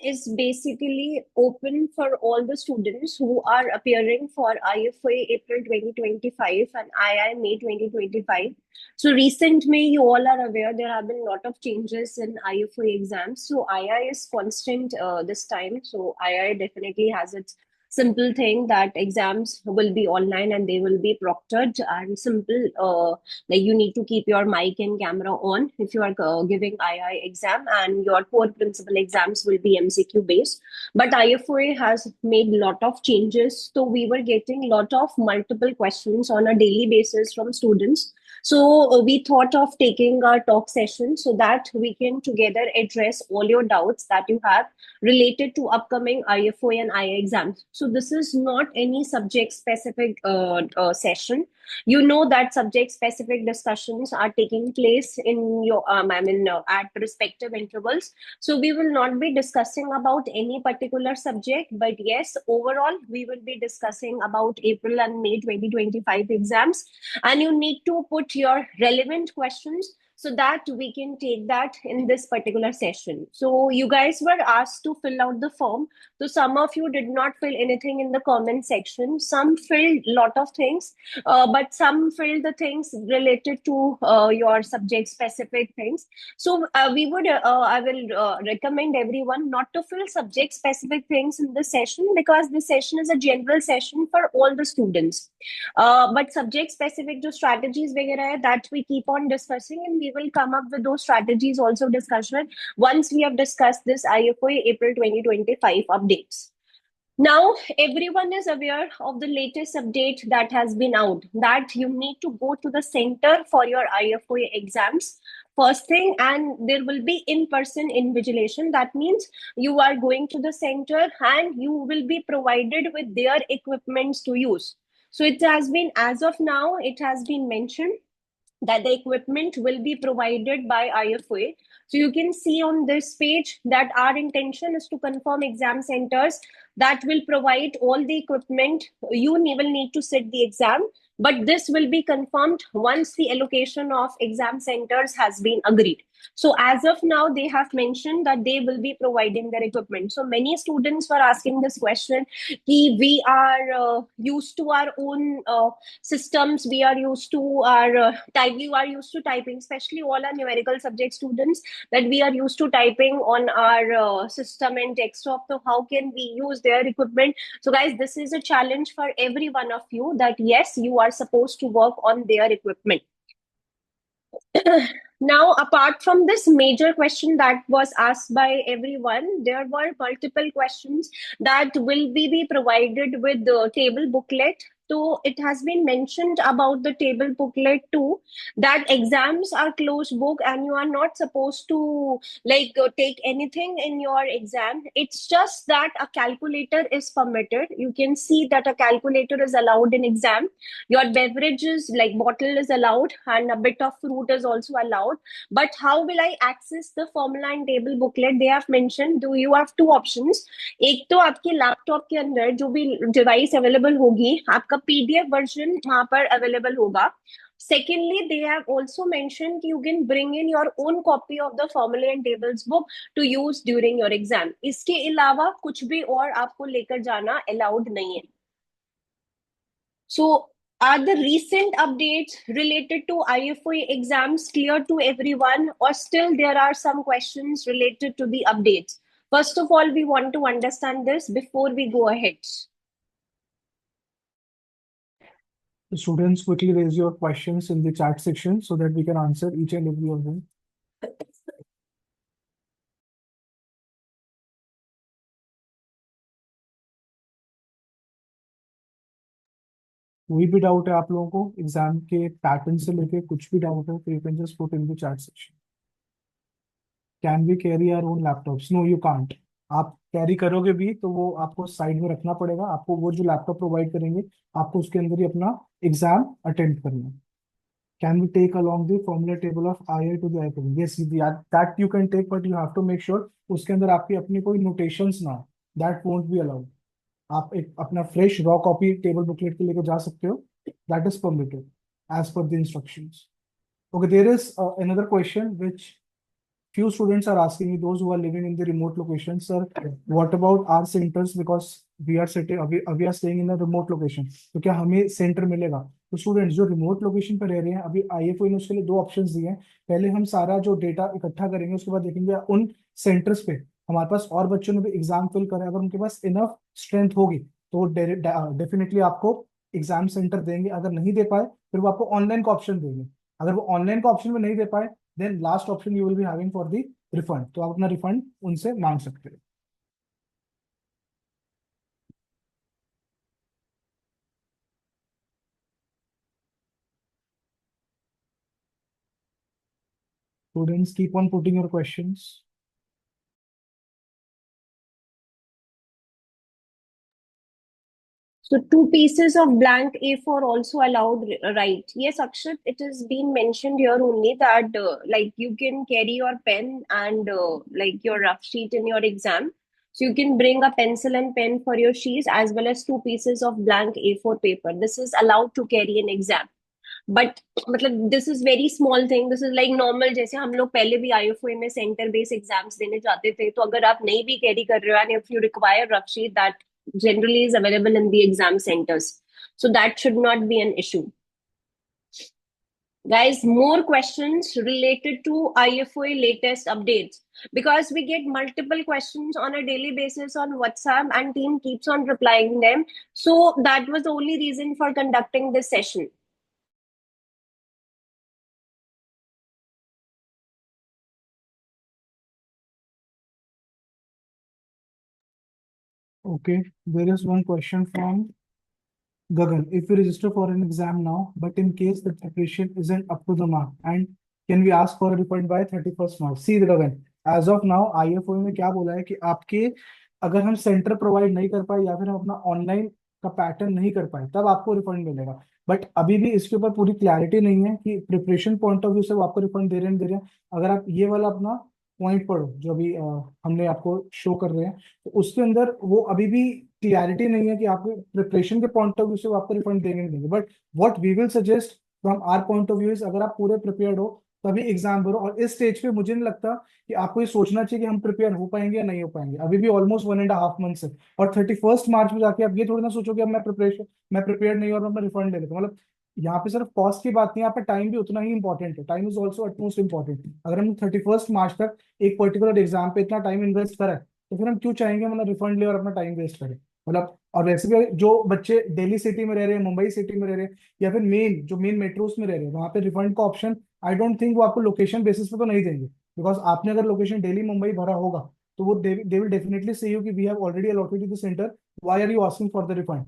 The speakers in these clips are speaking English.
is basically open for all the students who are appearing for IFA April 2025 and II May 2025. So recent May, you all are aware there have been a lot of changes in IFA exams. So II is constant this time. So II definitely has its simple thing that exams will be online and they will be proctored, and simple like you need to keep your mic and camera on if you are giving II exam, and your core principal exams will be MCQ based. But IFOA has made lot of changes, so we were getting lot of multiple questions on a daily basis from students. So we thought of taking a talk session so that we can together address all your doubts that you have related to upcoming IFOA and IA exams. So this is not any subject specific session. You know that subject specific discussions are taking place in your at respective intervals. So we will not be discussing about any particular subject, but yes, overall we will be discussing about April and May 2025 exams, and you need to put your relevant questions so that we can take that in this particular session. So you guys were asked to fill out the form. So some of you did not fill anything in the comment section. Some filled lot of things, but some filled the things related to your subject specific things. So I will recommend everyone not to fill subject specific things in this session, because this session is a general session for all the students. But subject specific जो strategies वगैरह है, that we keep on discussing, and we will come up with those strategies also discussion once we have discussed this IFOA April 2025 updates. Now, everyone is aware of the latest update that has been out, that you need to go to the center for your IFOA exams first thing, and there will be in-person invigilation. That means you are going to the center and you will be provided with their equipments to use. So it has been, as of now, it has been mentioned that the equipment will be provided by IFOA. So you can see on this page that our intention is to confirm exam centers that will provide all the equipment. You will need to sit the exam, but this will be confirmed once the allocation of exam centers has been agreed. So as of now, they have mentioned that they will be providing their equipment. So many students were asking this question, we are used to our own systems, we are used to our we are used to typing, especially all our numerical subject students, that we are used to typing on our system and desktop. So how can we use their equipment? So guys, this is a challenge for every one of you, that yes, you are supposed to work on their equipment. Now, apart from this major question that was asked by everyone, there were multiple questions that will be provided with the table booklet. So it has been mentioned about the table booklet too, that exams are closed book and you are not supposed to take anything in your exam. It's just that a calculator is permitted. You can see that a calculator is allowed in exam. Your beverages like bottle is allowed, and a bit of fruit is also allowed. But how will I access the formula and table booklet? They have mentioned, do you have two options. एक तो आपके laptop के अंदर जो भी device available होगी, आपका PDF version वहां पर अवेलेबल होगा. Secondly, they have also mentioned you can bring in your own copy of the formula and tables book to use during your exam. इसके अलावा कुछ भी और आपको लेकर जाना allowed नहीं है. So are the recent updates related to IFOA exams clear to everyone, or still there are some questions related to the updates? First of all, we want to understand this before we go ahead. Students, quickly raise your questions in the chat section so that we can answer each and every of them. कोई भी doubt है आप लोगों को exam के pattern से लेके कुछ भी डाउट है तो you can just put in the chat section. Can we carry our own laptops? No, you can't. आप कैरी करोगे भी तो वो आपको साइड में रखना पड़ेगा. आपको वो जो लैपटॉप प्रोवाइड करेंगे आपको उसके अंदर ही अपना एग्जाम अटेंड करना है. Can we take along the formula table of IA to the IPM? Yes, that you can take, but you have to make sure उसके अंदर आपकी अपनी कोई notations ना हो. That won't be allowed. आप एक अपना fresh raw copy table booklet के लेके जा सकते हो. That is permitted as per the instructions. Okay, there is another question which few students are asking me, those who are living in the remote locations, sir, what about our centers, because we are sitting, we are staying in a remote location, तो क्या हमें centre मिलेगा? तो students जो remote location पर रह रहे हैं, अभी आईएफओ ने उसके लिए दो ऑप्शंस दिए हैं। पहले हम सारा जो डेटा इकट्ठा करेंगे, उसके बाद देखेंगे उन सेंटर्स पे हमारे पास और बच्चों ने भी एग्जाम फिल करा है, अगर उनके पास इनफ स्ट्रेंथ होगी तो वो डेफिनेटली आपको एग्जाम सेंटर देंगे। अगर नहीं दे पाए फिर वो आपको ऑनलाइन का ऑप्शन देंगे। अगर वो ऑनलाइन का ऑप्शन में नहीं दे पाए, then last option you will be having for the refund, तो आप अपना रिफंड उनसे मांग सकते हैं। Students keep on putting your questions. So two pieces of blank A4 also allowed, right? Yes, Akshat, it has been mentioned here only that like you can carry your pen and like your rough sheet in your exam. So you can bring a pencil and pen for your sheets as well as two pieces of blank A4 paper. This is allowed to carry in exam. But मतलब this is very small thing, this is like normal, जैसे हम लोग पहले भी आईएफओए में centre based exams देने जाते थे, तो अगर आप नहीं भी कैरी कर रहे हो and if you require rough sheet that generally is available in the exam centers, so that should not be an issue. Guys, more questions related to IFOA latest updates, because we get multiple questions on a daily basis on WhatsApp and team keeps on replying them, so that was the only reason for conducting this session. Okay, there is one question from Gagan. If we register for an exam now, but in case the preparation isn't up to the mark, and can we ask for a refund by 31st March? See, Gagan, as of now, IFOA में क्या बोला है कि आपके अगर हम centre provide नहीं कर पाए या फिर हम अपना ऑनलाइन का पैटर्न नहीं कर पाए, तब आपको रिफंड मिलेगा। बट अभी भी इसके ऊपर पूरी क्लैरिटी नहीं है कि प्रिपरेशन पॉइंट ऑफ व्यू से वो आपको रिफंड दे रहे हैं, दे रहे हैं। अगर आप ये वाला अपना पॉइंट पढ़ो जो अभी हमने आपको शो कर रहे हैं, तो उसके अंदर वो अभी भी क्लैरिटी नहीं है कि आपको प्रिपरेशन के पॉइंट ऑफ व्यू से वो आपको रिफंड देंगे नहीं देंगे। But what we will suggest from our point of view is, अगर आप पूरे प्रिपेयर्ड हो तभी एग्जाम भरो। और इस स्टेज पे मुझे नहीं लगता कि आपको ये सोचना चाहिए कि हम प्रिपेयर हो पाएंगे या नहीं हो पाएंगे। अभी भी ऑलमोस्ट 1.5 मंथ्स है, और 31st मार्च में जाके आप ये थोड़ी ना सोचोगे अब मैं प्रिपेयर नहीं और मैं रिफंड ले लेता हूँ। मतलब यहाँ पे सिर्फ कॉस्ट की बात नहीं, यहाँ पे टाइम भी उतना ही इंपॉर्टेंट है। Time is also utmost important. अगर हम 31st मार्च तक एक पर्टिकुलर एग्जाम पे इतना टाइम इन्वेस्ट करें, तो फिर हम क्यों चाहेंगे मतलब रिफंड ले और अपना टाइम वेस्ट करें? मतलब और वैसे भी जो बच्चे दिल्ली सिटी में रह रहे हैं, मुंबई सिटी में रह रहे हैं, या फिर मेन मेट्रोस में रह रहे हैं, वहां पे रिफंड का ऑप्शन आई डोंट थिंक वो आपको लोकेशन बेसिस पे तो नहीं देंगे। बिकॉज आपने अगर लोकेशन दिल्ली मुंबई भरा होगा, तो वो they will definitely say you कि we have already allotted you the centre, why are you asking for the refund?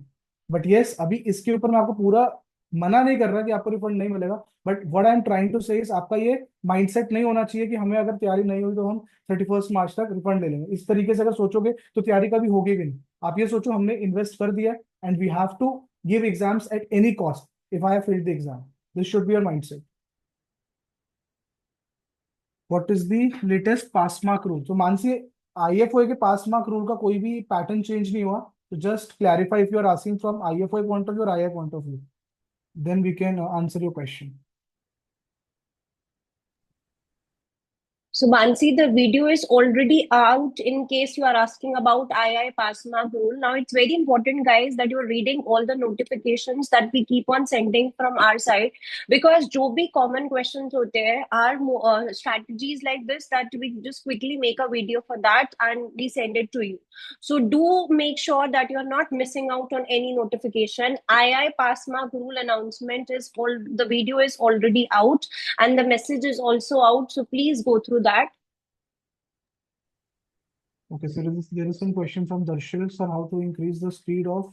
But yes, अभी इसके ऊपर मैं आपको पूरा मना नहीं कर रहा कि आपको रिफंड नहीं मिलेगा। But what I am trying to say is, आपका ये माइंडसेट नहीं होना चाहिए कि हमें अगर तैयारी नहीं हुई तो हम 31st मार्च तक रिफंड ले लेंगे। इस तरीके से अगर सोचोगे तो तैयारी कभी होगी भी नहीं। आप ये सोचो हमने इन्वेस्ट कर दिया and we have to give exams at any cost if I have failed the exam. This should be your mindset. What is the latest pass mark rule? तो मानसी, आईएफओए के पास मार्क रूल का कोई भी पैटर्न चेंज नहीं हुआ। तो just clarify if you are asking from IFOA point of view और II point of view, then we can answer your question. So, Mansi, the video is already out in case you are asking about II pass mark rule. Now, it's very important, guys, that you're reading all the notifications that we keep on sending from our side, because jo bhi common questions hote hain are strategies like this that we just quickly make a video for that and we send it to you. So, do make sure that you're not missing out on any notification. II pass mark rule announcement is all, the video is already out and the message is also out, so please go through that. Okay, so there is some question from Darshil, sir, how to increase the speed of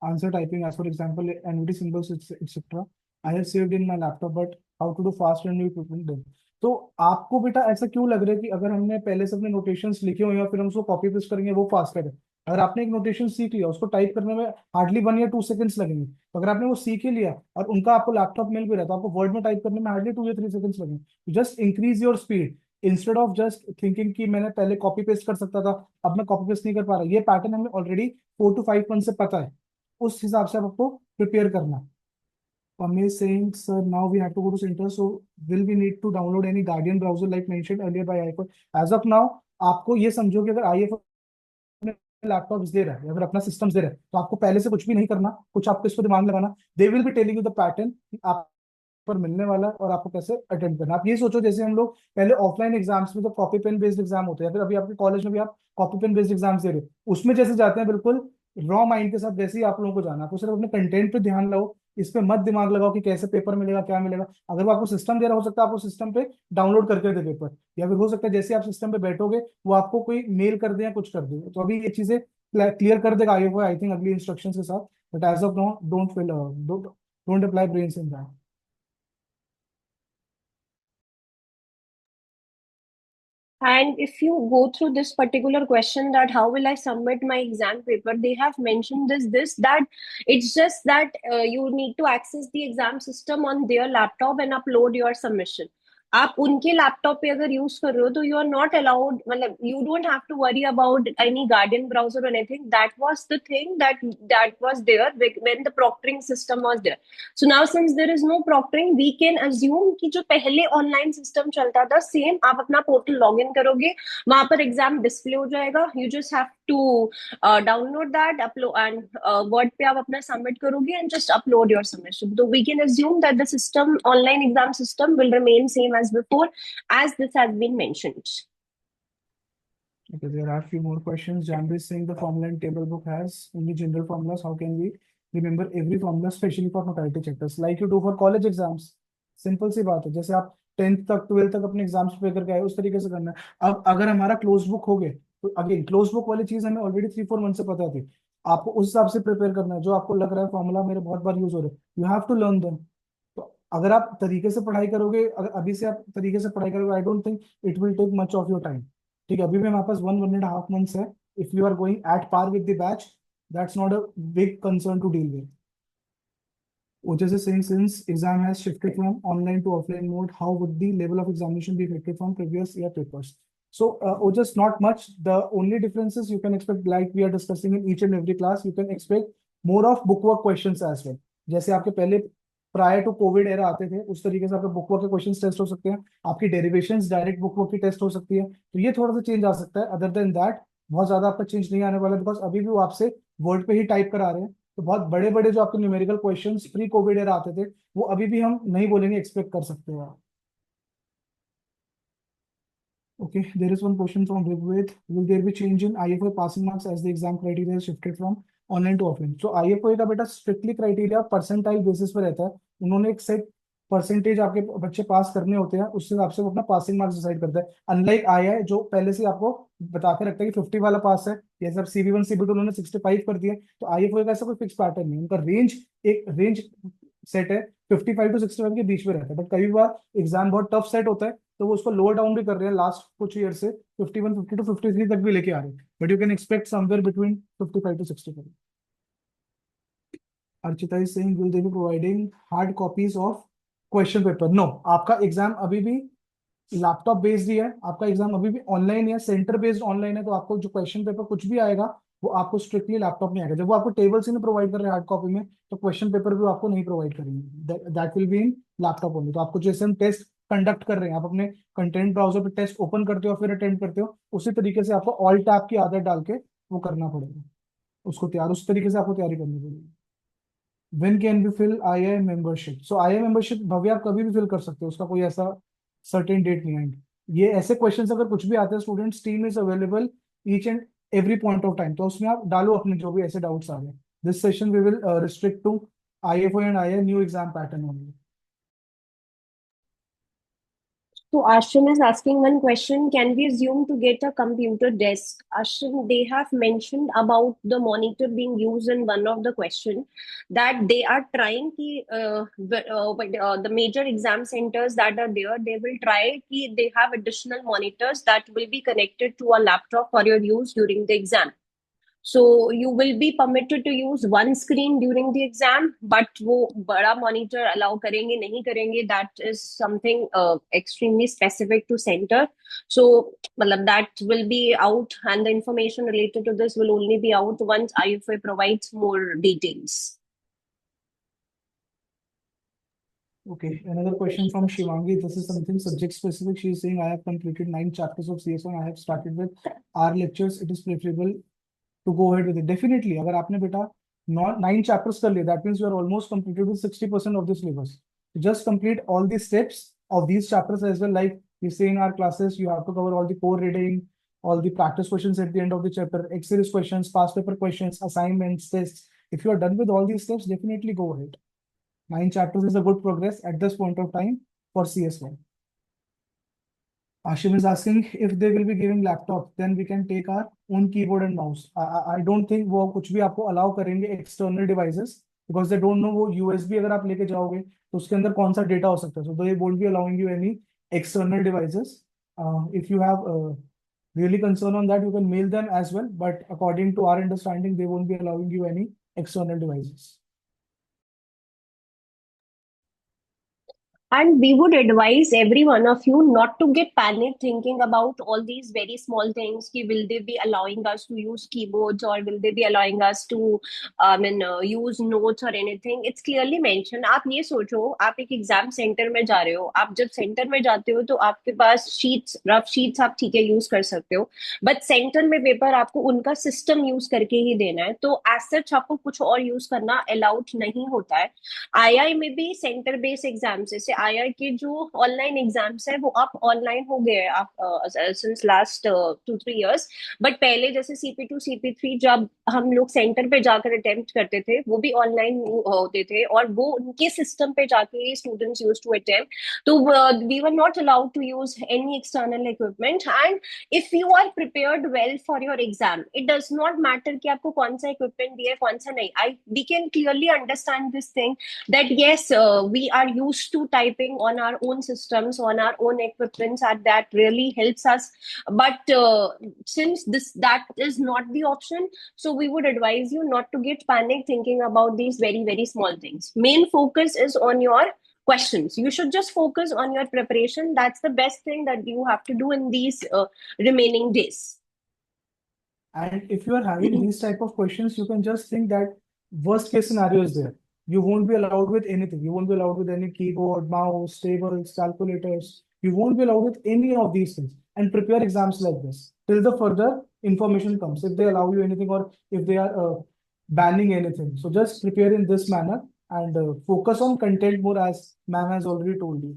answer typing, as for example NVD symbols etc. I have saved in my laptop, but how to do fast and new equipment then? तो आपको बेटा ऐसा क्यों लग रहा है कि अगर हमने पहले से अपने नोटेशंस लिखे हुए हैं फिर हम उसको कॉपी पेस्ट करेंगे वो फास्ट है? अगर आपने एक नोटेशन सीख लिया, उसको टाइप करने में हार्डली 1 या 2 सेकंड्स लगेंगे। तो अगर आपने वो सीख ही लिया और उनका आपको लैपटॉप मिल भी रहा है, तो आपको वर्ड में टाइप करने में हार्डली 2 या 3 सेकंड्स लगेंगे। Just increase your speed, instead of just thinking कि मैंने पहले कॉपी पेस्ट कर सकता था, अब मैं कॉपी पेस्ट नहीं कर पा रहा। ये पैटर्न हमें ऑलरेडी 4 to 5 मंथ से पता है, उस हिसाब से आपको प्रिपेयर करना है। Pame is saying, sir, now we have to go to center. So will we need to download any Guardian browser like mentioned earlier by iPhone? As of now, आपको ये समझो कि अगर iPhone लैपटॉप्स दे रहा है या फिर अपना सिस्टम्स दे रहा है तो आपको पहले से कुछ भी नहीं करना, कुछ आपको इस पर दिमाग लगाना. They will be telling you the pattern आप पर मिलने वाला है और आपको कैसे अटेंड करना. आप ये सोचो जैसे हम लोग पहले ऑफलाइन एग्जाम्स में, तो कॉपी पेन बेस्ड एग्जाम होते हैं, फिर अभी आपके कॉलेज में भी आप कॉपी पेन बेस्ड एग्जाम्स दे रहे हो, उसमें जैसे जाते हैं बिल्कुल रॉ माइंड के साथ, वैसे ही आप लोगों को जाना. आपको सिर्फ अपने कंटेंट पे ध्यान लगाओ, इस पे मत दिमाग लगाओ कि कैसे पेपर मिलेगा क्या मिलेगा. अगर वो आपको सिस्टम दे रहा, हो सकता है आपको सिस्टम पे डाउनलोड करके दे पेपर, या फिर हो सकता है जैसे आप सिस्टम पे बैठोगे वो आपको कोई मेल कर दे या कुछ कर दे. तो अभी ये चीजें क्लियर कर देगा आई थिंक अगली इंस्ट्रक्शंस के साथ. But as of now don't apply brains in that. And if you go through this particular question that how will I submit my exam paper, they have mentioned this that it's just that you need to access the exam system on their laptop and upload your submission. आप उनके laptop पे अगर use कर रहे हो तो you are not allowed, मतलब you don't have to worry about any Guardian Browser और anything. That was the thing that was there when the proctoring system was there. So now since there is no proctoring, we can assume कि जो पहले online system चलता था same आप अपना portal log in करोगे, वहां पर एग्जाम डिस्प्ले हो जाएगा. You just have to download that upload and Word पे आप अपना सबमिट करोगे and just upload your submission. तो we can assume that the system online exam system will remain same as before as this has been mentioned. Okay, there are a few more questions. Janvi is saying the formula and table book has only general formulas. How can we remember every formula, especially for faculty chapters, like you do for college exams? Simple सी बात है, जैसे आप 10th तक 12th तक अपने exams prepare करके आए उस तरीके से करना है. अब अगर हमारा क्लोज बुक हो गए तो अगेन क्लोज बुक वाली चीज हमें ऑलरेडी 3-4 मंथ से पता थी. आपको उस हिसाब से प्रिपेयर करना है. जो आपको लग रहा है फॉर्मूला मेरे बहुत बार यूज हो रहे हैं, you have to learn them. तो अगर आप तरीके से पढ़ाई करोगे, अगर अभी से आप तरीके से पढ़ाई करोगे, I don't think it will take much of your time. ठीक है, अभी भी हमारे पास 1-1.5 months है. If you are going at par with the batch, that's not a big concern to deal with. OJS is saying since exam has shifted from online to offline mode, how would the level of examination be affected from previous year papers? So OJS not much. The only difference is you can expect, like we are discussing in each and every class, you can expect more of bookwork questions as well. जैसे आपके पहले prior to Covid era आते थे, उस तरीके से आपके बुकवर्क के क्वेश्चंस टेस्ट हो सकते हैं. आपकी डेरिवेशंस डायरेक्ट बुकवर्क की टेस्ट हो सकती है. तो ये थोड़ा सा चेंज आ सकता है. अदर देन दैट बहुत ज्यादा आपका चेंज नहीं आने वाला, बिकॉज अभी भी वो आपसे वर्ड पे ही टाइप करा रहे हैं. तो बहुत बड़े बड़े जो आपके numerical questions pre Covid era आते थे, वो अभी भी हम नहीं बोलेंगे एक्सपेक्ट कर सकते हैं. Okay, there is one question from Rigved. Will there be change in IFA passing marks as the exam criteria is shifted from online to offline? So IFA का बेटा स्ट्रिक्टली क्राइटेरिया परसेंटाइल बेसिस पर रहता है. उन्होंने एक set percentage आपके बच्चे पास करने होते हैं, उस हिसाब से वो अपना पासिंग मार्क्स डिसाइड करता है. अनलाइक आई जो पहले से आपको बता के रखता है कि 50 वाला पास है, ये सब CB1 CB2 उन्होंने 65 कर दिया. तो IFA का ऐसा कोई फिक्स पैटर्न नहीं, उनका रेंज एक रेंज सेट है, 55 to 65 के बीच में रहता है. बट कई बार एग्जाम बहुत टफ सेट होता है तो वो उसको लोअर डाउन भी कर रहे हैं लास्ट कुछ ईयर से, 51 50 to 53 तक भी लेके आ रहे हैं. But you can expect somewhere between 55 to 65. Archita is saying will they be providing hard copies of question paper? No, आपका एग्जाम अभी भी लैपटॉप बेस्ड ही है. आपका एग्जाम अभी भी ऑनलाइन है, सेंटर बेस्ड ऑनलाइन है. तो आपको जो क्वेश्चन पेपर कुछ भी आएगा वो आपको स्ट्रिक्टली लैपटॉप में आएगा. जब वो आपको टेबल्स ही नहीं प्रोवाइड कर रहे हैं हार्ड कॉपी में, तो क्वेश्चन पेपर भी आपको नहीं प्रोवाइड करेंगे. That will be in laptop only. तो आपको जैसे हम टेस्ट कंडक्ट कर रहे हैं, आप अपने कंटेंट ब्राउजर पे टेस्ट ओपन करते हो फिर अटेंड करते हो, उसी तरीके से आपको ऑल टैब की आदत डाल के वो करना पड़ेगा. उसको तैयार उस तरीके से आपको तैयारी करनी पड़ेगी. When can we fill II membership? So II membership भव्य आप कभी भी फिल कर सकते हो, उसका कोई ऐसा सर्टेन डेट नहीं है. ये ऐसे क्वेश्चंस अगर कुछ भी आते हैं, students team is available each and every point of time, तो उसमें आप डालो अपने जो भी ऐसे डाउट्स आ रहे हैं. This session we will restrict to IFO and II new exam pattern only. So Ashwin is asking one question. Can we assume to get a computer desk? Ashwin, they have mentioned about the monitor being used in one of the question that they are trying the major exam centers that are there, they will try they have additional monitors that will be connected to a laptop for your use during the exam. So you will be permitted to use one screen during the exam, but वो बड़ा monitor allow करेंगे नहीं करेंगे, that is something extremely specific to center. So मतलब that will be out, and the information related to this will only be out once IFA provides more details. Okay, another question from Shivangi. This is something subject specific. She is saying, I have completed 9 chapters of CS1. I have started with our lectures. It is preferable to go ahead with it. Definitely, अगर आपने बेटा 9 chapters कर लिए, that means you are almost completed with 60% of the syllabus. Just complete all the steps of these chapters as well. Like we say in our classes, you have to cover all the core reading, all the practice questions at the end of the chapter, X-series questions, past paper questions, assignments, tests. If you are done with all these steps, definitely go ahead. 9 chapters is a good progress at this point of time for CS1. Ashim is asking if they will be giving laptop, then we can take our own keyboard and mouse. I don't think वो कुछ भी आपको allow करेंगे external devices because they don't know वो USB अगर आप लेके जाओगे तो उसके अंदर कौन सा data हो सकता है. So they won't be allowing you any external devices. If you have really concern on that, you can mail them as well. But according to our understanding, they won't be allowing you any external devices. And we would advise every one of you not to get panicked thinking about all these very small things. Ki will they be allowing us to use keyboards or will they be allowing us to use notes or anything? It's clearly mentioned. आप ये सोचो, आप एक exam centre में जा रहे हो. आप जब सेंटर में जाते हो तो आपके पास शीट्स, रफ शीट्स आप ठीक है यूज कर सकते हो. बट सेंटर में पेपर आपको उनका सिस्टम यूज करके ही देना है. तो एज सच आपको कुछ और यूज करना अलाउड नहीं होता है. आईआई में भी सेंटर बेस्ड एग्जाम्स, जैसे आईआई के जो ऑनलाइन एग्जाम्स है वो अब ऑनलाइन हो गए सिंस लास्ट 2-3 इयर्स. बट पहले जैसे CP2 CP3 जब हम लोग सेंटर पे जाकर अटेम्प्ट करते थे वो भी ऑनलाइन होते थे और वो उनके सिस्टम पे जाके स्टूडेंट्स यूज टू अटेम्प्ट. तो we were not allowed to use any external equipment. And if you are prepared well for your exam, it does not matter कि आपको कौन सा इक्विपमेंट दिया है कौन सा नहीं. I we can clearly understand this thing that yes, we are used to typing on our own systems, on our own equipments, and that really helps us. But since that is not the option, so we would advise you not to get panic thinking about these very very small things. Main focus is on your questions. You should just focus on your preparation. That's the best thing that you have to do in these remaining days. And if you are having these type of questions, you can just think that worst case scenario is there. You won't be allowed with anything. You won't be allowed with any keyboard, mouse, tables, calculators. You won't be allowed with any of these things. And prepare exams like this till the further information comes. If they allow you anything or if they are banning anything. So just prepare in this manner and focus on content more as ma'am has already told you.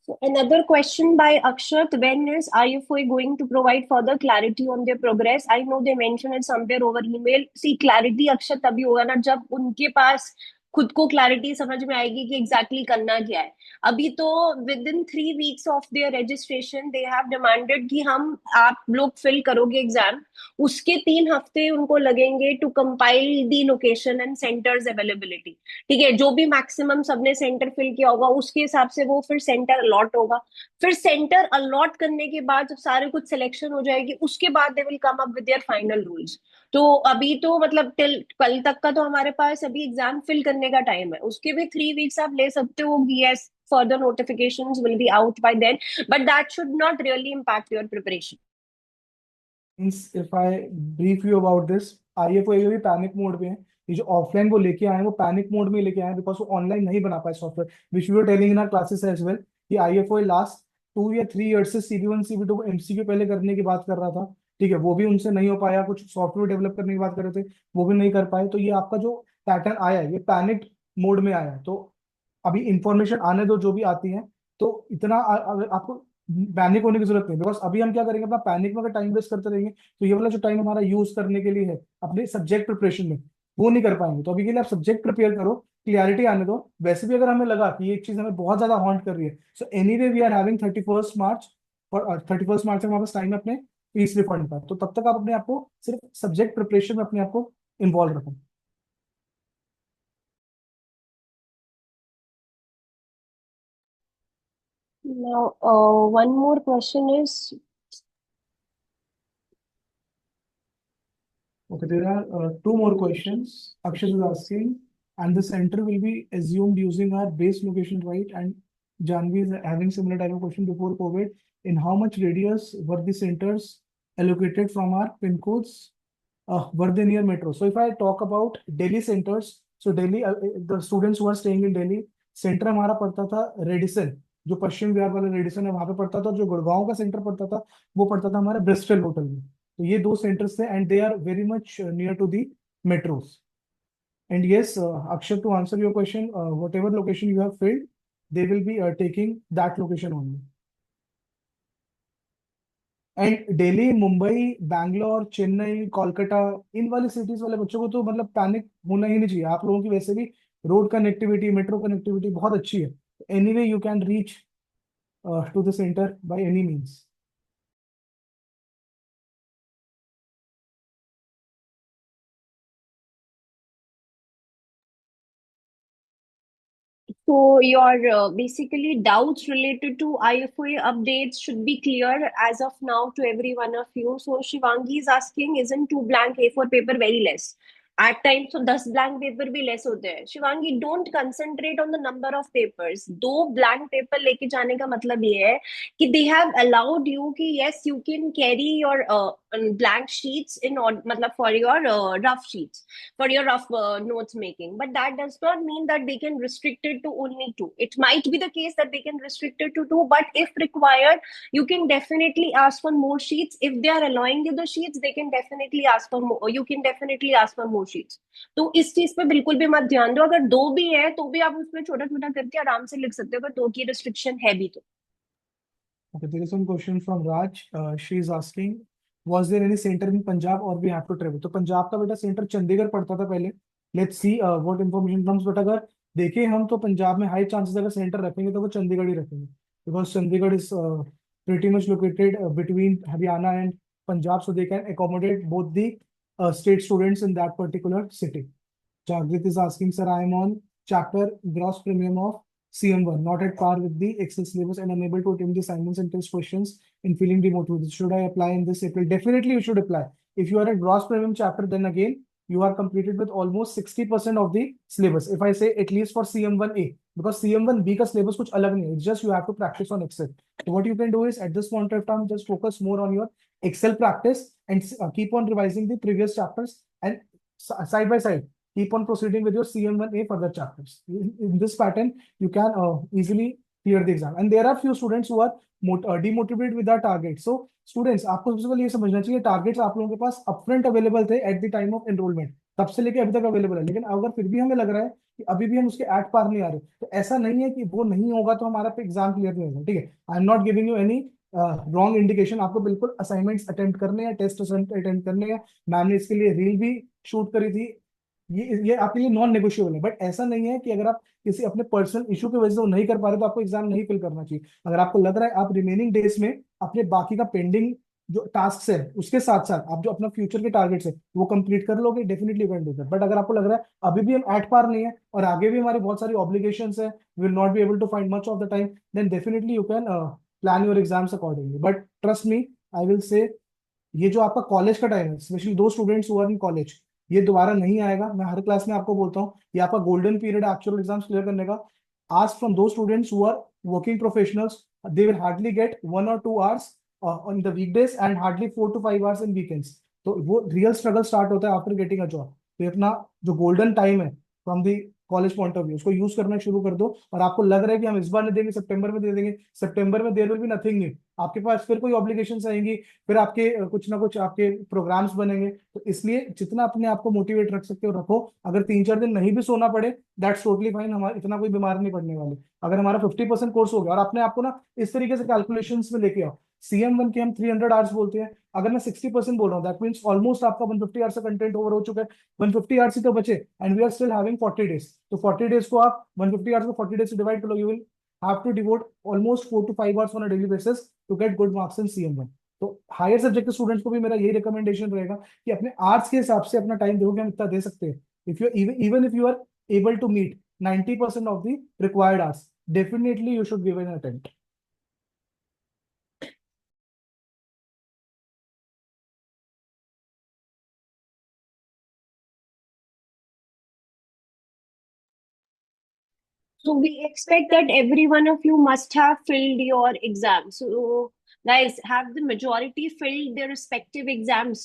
So another question by Akshat: when is IFOA going to provide further clarity on their progress? I know they mentioned it somewhere over email. See, clarity Akshat तभी होगा ना जब उनके पास खुद को clarity समझ में आएगी कि एग्जैक्टली करना क्या है. अभी तो with in 3 weeks of their registration they have demanded कि हम आप लोग फिल करोगे एग्जाम, उसके 3 हफ्ते उनको लगेंगे to compile the location and centres availability. ठीक है, जो भी मैक्सिमम सबने सेंटर फिल किया होगा उसके हिसाब से वो फिर सेंटर अलॉट होगा. फिर सेंटर अलॉट करने के बाद जब सारे कुछ सिलेक्शन हो जाएगी उसके बाद they will come up with their final rules. तो अभी तो मतलब टिल कल तक का तो हमारे पास अभी एग्जाम फिल करने का टाइम है. उसके भी 3 weeks आप ले सकते हो. Yes, further notifications will be out by then, but that should not really impact your preparation. If I brief you about this, IFOA भी पैनिक मोड में है. ये जो ऑफलाइन वो लेके आए हैं वो पैनिक मोड में लेके आए हैं बिकॉज वो ऑनलाइन नहीं बना पाए software, which we were telling in our classes as well. कि IFOA लास्ट 2 या 3 years से CB1 CB2 MCQ पहले करने की बात कर रहा था. ठीक है, वो भी उनसे नहीं हो पाया. कुछ सॉफ्टवेयर डेवलप करने की बात कर रहे थे, वो भी नहीं कर पाए. तो ये आपका जो पैटर्न आया है ये पैनिक मोड में आया है. तो अभी इंफॉर्मेशन आने दो जो भी आती है. तो इतना अगर आपको पैनिक होने की जरूरत नहीं, बिकॉज अभी हम क्या करेंगे, अपना पैनिक में अगर टाइम वेस्ट करते रहेंगे तो ये वाला जो टाइम हमारा यूज करने के लिए है अपने सब्जेक्ट प्रिपरेशन में वो नहीं कर पाएंगे. तो अभी के लिए आप सब्जेक्ट प्रिपेयर करो, क्लियरिटी आने दो. वैसे भी अगर हमें लगा कि ये चीज हमें बहुत ज्यादा हॉन्ट कर रही है, so anyway we are having 31st March, और 31st March तक हमारे पास टाइम है अपने फीस रिफंड का. तो तब तक आप अपने आप को सिर्फ सब्जेक्ट प्रिपरेशन में अपने आप को इन्वॉल्व रखें. Now, one more question is, Okay, there are 2 more questions. Akshay is asking, and the center will be assumed using our base location, right? And Janvi is having similar type of question before COVID. In how much radius were the centers allocated from our pin codes? Were they near metro? So if I talk about Delhi centers, so Delhi, the students who are staying in Delhi, centre हमारा पड़ता था Radisson, जो पश्चिम विहार वाला Radisson है वहां पे पड़ता था, और जो गुड़गांव का सेंटर पड़ता था वो पड़ता था हमारा ब्रिस्टल होटल में। तो ये दो सेंटर्स थे, and they are very much near to the metros. And yes, Akshay, to answer your question, whatever location you have filled, they will be taking that location only. And Delhi, Mumbai, Bangalore, Chennai, Kolkata, इन वाली cities वाले बच्चों को तो मतलब panic होना ही नहीं चाहिए। आप लोगों की वैसे भी रोड कनेक्टिविटी, मेट्रो कनेक्टिविटी बहुत अच्छी है। Anyway you can reach to the centre by any means. So your basically doubts related to IFOA updates should be clear as of now to every one of you. So Shivangi is asking, isn't two blank A4 paper very less? At times, so 10 blank paper भी less होते हैं. Shivangi, don't concentrate on the number of papers. दो blank paper लेके जाने का मतलब ये है कि they have allowed you कि yes, you can carry your blank sheets in मतलब for your rough sheets, for your rough notes making, but that does not mean that they can restrict it to only two. It might be the case that they can restrict it to two, but if required, you can definitely ask for more sheets. If they are allowing you the sheets, they can definitely ask for more, you can definitely ask for more sheets. तो इस चीज पे बिल्कुल भी मत ध्यान दो। अगर दो भी है तो भी आप उसमें छोटा छोटा करके आराम से लिख सकते हो, अगर दो की रिस्ट्रिक्शन है भी तो। Okay, there is some question from Raj. She is asking, was there any center in Punjab or we have to travel? तो पंजाब का बेटा सेंटर चंडीगढ़ पड़ता था पहले। Let's see what information comes, but अगर देखें हम तो पंजाब में हाई चांसेस अगर सेंटर रखेंगे तो वो चंडीगढ़ ही रखेंगे, because Chandigarh is pretty much located between Haryana and Punjab, so they can accommodate both the state students in that particular city. Jagrit is asking, sir, I am on chapter gross premium of CM1, not at par with the Excel syllabus and unable to attempt the assignments and test questions in feeling demotivated. Should I apply in this April? Definitely you should apply. If you are at gross premium chapter, then again, you are completed with almost 60% of the syllabus. If I say at least for CM1A, because CM1B का syllabus कुछ अलग नहीं है, it's just you have to practice on Excel. So what you can do is at this point of time, just focus more on your Excel practice and keep on revising the previous chapters, and side by side keep on proceeding with your CM1A further chapters. In this pattern, you can easily clear the exam. And there are few students who are demotivated with their target. So students, आपको सबसे पहले ये समझना चाहिए, targets आप लोगों के पास upfront available थे at the time of enrolment, तब से लेके अभी तक अवेलेबल है। लेकिन अगर फिर भी हमें लग रहा है कि अभी भी हम उसके एट पार नहीं आ रहे, तो ऐसा नहीं है कि वो नहीं होगा तो हमारा एग्जाम क्लियर नहीं होगा। ठीक है, I am not giving you any wrong indication. आपको बिल्कुल असाइनमेंट्स अटेम्प्ट करने हैं, टेस्ट अटेम्प्ट करने हैं। मैम ने इसके लिए रील भी शूट करी थी, ये आपके लिए नॉन नेगोशिएबल है। बट ऐसा नहीं है कि अगर आप किसी अपने पर्सनल इशू की वजह से वो नहीं कर पा रहे तो आपको एग्जाम नहीं फिल करना चाहिए। अगर आपको लग रहा है आप रिमेनिंग डेज में अपने बाकी का पेंडिंग जो टास्क है उसके साथ साथ आप जो अपना फ्यूचर के टारगेट्स है वो कंप्लीट कर लोगे, definitely can do that. But अगर आपको लग रहा है अभी भी हम एट पार नहीं है और आगे भी हमारी बहुत सारी ऑब्लिगेशंस है, will not be able to find much of the time, then definitely you can plan your exams accordingly. But trust me, I will say, ये जो आपका कॉलेज का टाइम है, specially to students who are in college, ये दोबारा नहीं आएगा। मैं हर क्लास में आपको बोलता हूँ, ये आपका गोल्डन पीरियड है एक्चुअल एग्जाम्स क्लियर करने का। आज from to students who are working professionals, they will hardly get 1 or 2 hours on the weekdays and hardly 4 to 5 hours in weekends. तो वो रियल स्ट्रगल स्टार्ट होता है आफ्टर गेटिंग अ जॉब। तो ये अपना जो गोल्डन टाइम है from the college point of view, उसको यूज करना शुरू कर दो। और आपको लग रहा है कि हम इस बार नहीं देंगे, सितंबर में दे देंगे, सितंबर में there will be nothing new. आपके पास फिर कोई ऑब्लिगेशन आएंगी, फिर आपके कुछ ना कुछ आपके प्रोग्राम्स बनेंगे। तो इसलिए जितना अपने आप को मोटिवेट रख सकते हो रखो। अगर 3-4 दिन नहीं भी सोना पड़े, दैट्स टोटली फाइन, हमारा इतना कोई बीमार नहीं पड़ने वाले। अगर हमारा 50% कोर्स हो गया, और अपने आप को ना इस तरीके से कैलकुलेशंस में लेके आओ, CM1 के हम 300 आवर्स बोलते हैं, अगर मैं 60% बोल रहा हूँ, दैट मीन्स ऑलमोस्ट आपका 150 आवर्स का कंटेंट ओवर हो चुका है। 150 आवर्स ही तो बचे, and we are still having 40 days. तो 40 डेज को आप 150 आवर्स को 40 डेज से डिवाइड कर लो, you will have to devote almost 4 to 5 hours on a daily basis to get good marks in CM1। तो हायर सब्जेक्ट के स्टूडेंट्स को भी मेरा यही रिकमेंडेशन रहेगा कि अपने आर्ट्स के हिसाब से अपना टाइम देखो कि हम इतना दे सकते हैं। If you even if you are able to meet 90% of the required hours, definitely you should give an attempt. So we expect that every one of you must have filled your exams. So guys, have the majority filled their respective exams?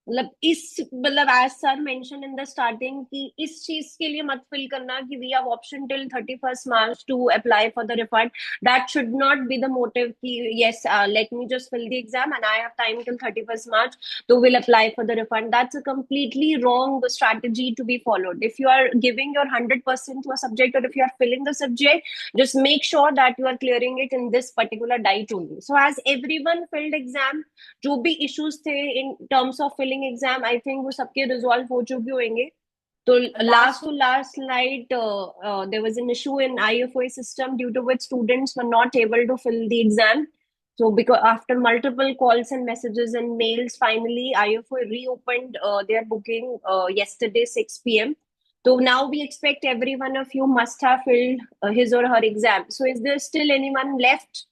मतलब as sir mention in the starting कि इस चीज के लिए मत fill करना कि we have option till 31st March to apply for the refund. That should not be the motive कि yes let me just fill the exam and I have time till 31st March तो will apply for the refund. That's a completely wrong strategy to be followed. If you are giving your 100% to a subject, or if you are filling the subject, just make sure that you are clearing it in this particular diet only. So as everyone filled exam, जो भी issues थे in terms of filling exam, I think वो सबके resolve हो चुके होंगे. तो last to last slide there was an issue in IFOA system due to which students were not able to fill the exam. So because after multiple calls and messages and mails, finally IFOA reopened their booking yesterday 6 p.m. So now we expect every one of you must have filled his or her exam. So is there still anyone left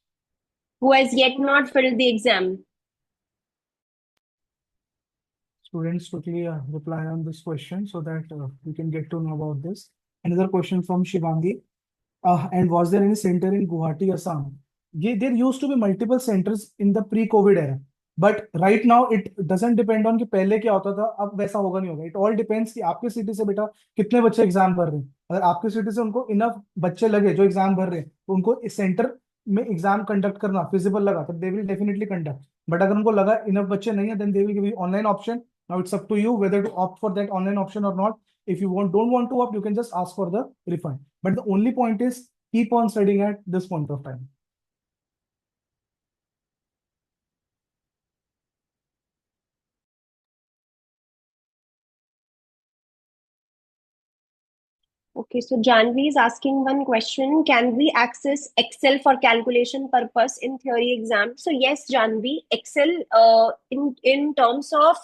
who has yet not filled the exam? Students, quickly reply on this question so that we can get to know about this. Another question from Shivangi. And was there any center in Guwahati, Assam? Yeah, there used to be multiple centers in the pre-COVID era. But right now it doesn't depend on कि पहले क्या होता था, अब वैसा होगा नहीं होगा. It all depends कि आपके सिटी से बेटा कितने बच्चे एग्जाम भर रहे हैं. अगर आपके सिटी से उनको इनफ बच्चे लगे जो एग्जाम भर रहे हैं, तो उनको इस सेंटर में एग्जाम कंडक्ट करना फिजिबल लगा तो they will definitely conduct. But अगर उनको लगा इनफ बच्चे नहीं है, then they will give you online option. Now it's up to you whether to opt for that online option or not. If you don't want to opt, you can just ask for the refund. But the only point is keep on studying at this point of time. Okay, so Janvi is asking one question. Can we access Excel for calculation purpose in theory exam? So yes, Janvi, Excel in terms of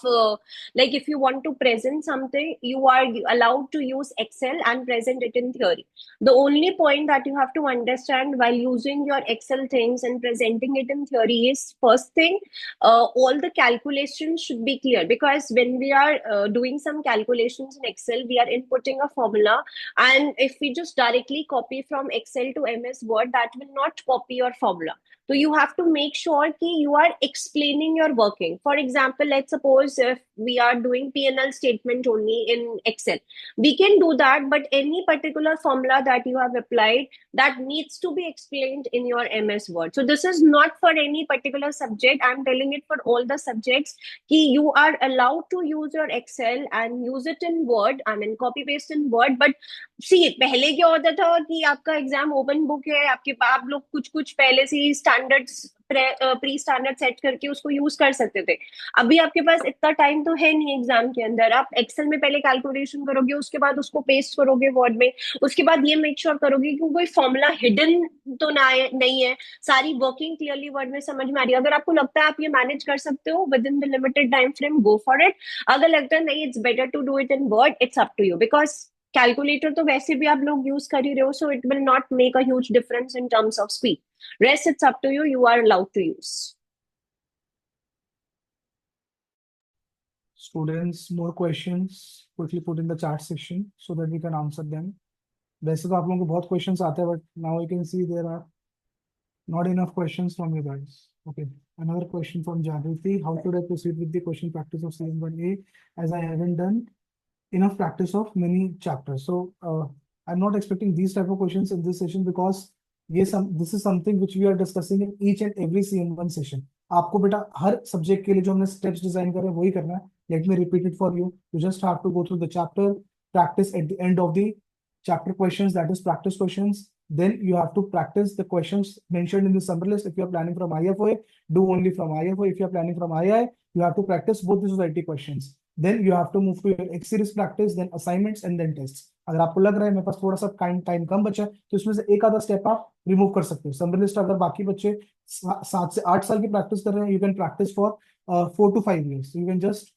like if you want to present something, you are allowed to use Excel and present it in theory. The only point that you have to understand while using your Excel things and presenting it in theory is, first thing, all the calculations should be clear, because when we are doing some calculations in Excel, we are inputting a formula, and if we just directly copy from Excel to MS Word, that will not copy your formula. So you have to make sure that you are explaining your working. For example, let's suppose if we are doing P&L statement only in Excel, we can do that, but any particular formula that you have applied, that needs to be explained in your MS Word. So this is not for any particular subject. I'm telling it for all the subjects. कि you are allowed to use your Excel and use it in Word. I mean, copy paste in Word, but सी पहले क्या होता था कि आपका exam open book है, आपके आप लोग कुछ कुछ पहले से ही स्टैंडर्ड्स प्री स्टैंडर्ड सेट करके उसको यूज कर सकते थे. अभी आपके पास इतना टाइम तो है नहीं एग्जाम के अंदर. आप एक्सेल में पहले कैलकुलेशन करोगे, उसके बाद उसको पेस्ट करोगे वर्ड में, उसके बाद ये मेक श्योर करोगे कि कोई फॉर्मूला हिडन तो ना नहीं है, सारी वर्किंग क्लियरली वर्ड में समझ में आ रही है. अगर आपको लगता है आप ये मैनेज कर सकते हो within the limited time frame, go for it. अगर लगता है नहीं, it's better to do it in word, it's up to you. Because calculator तो वैसे भी आप लोग यूज कर ही रहे हो, so it will not make a huge difference in terms of speed. Rest it's up to you, you are allowed to use. Students, more questions quickly put in the chat section so that we can answer them. वैसे तो आप लोगों को बहुत questions आते हैं, but now I can see there are not enough questions from you guys. Okay, another question from Jagriti. How should I proceed with the question practice of CM1A as I haven't done enough practice of many chapters? So I'm not expecting these type of questions in this session because this is something which we are discussing in each and every CM1 session. आपको बेटा हर subject के लिए जो हमने steps design करे वही करना है. Let me repeat it for you. You just have to go through the chapter, practice at the end of the chapter questions, that is practice questions. Then you have to practice the questions mentioned in the summary list. If you are planning from IFOA, do only from IFOA. If you are planning from II, you have to practice both the society questions. Then you have to move to your X series practice, then assignments and then tests. अगर आपको लग रहा है मेरे पास थोड़ा सा time कम बचा है, तो इसमें से एक आधा स्टेप आप रिमूव कर सकते हो. समरी लिस्ट अगर बाकी बच्चे 7 से 8 साल की प्रैक्टिस कर रहे हैं, you can practice for 4 to 5 years. You can just